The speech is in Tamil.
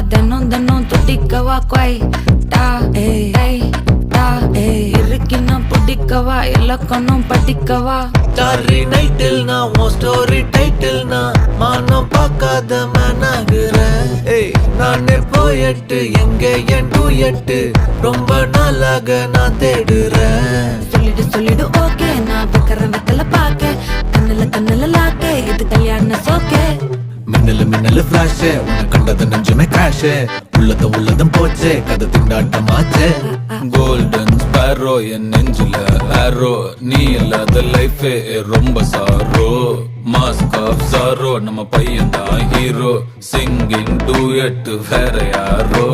தினம் தினம் துடிக்கவா கொய் டா ஏய் டா இருக்கின்னா பிடிக்கவா இலக்கணம் படிக்கவா ஸ்டாரி நைட்டில் நான் உன் ஸ்டோரி டைட்டில் நான் மானம் பார்க்காத மேனாகிறேன். நானே போயட்டு எங்க என் டூயட்டு ரொம்ப நாளாக நான் தேடுறேன். சொல்லிடு ஓகே நான் வைக்கிறேன் வெத்தல பாக்க கண்ணுல லாக்கே இது கல்யாண சோக்கே மின்னலு ஃபிளாஷ் உன்னை கண்டது நெஞ்சுமே கிராஷ் உள்ளதும் போச்சே கதை திண்டாட்டமாச்சே. கோல்டன் ஸ்பேரோ என் நெஞ்சில ஆரோ நீ இல்லாத லைஃபே ரொம்ப சாரோ மாஸ்க் ஆஃப் சாரோ நம்ம பையன் தான் ஹீரோ சிங்கிங் டூயட் வேற யாரோ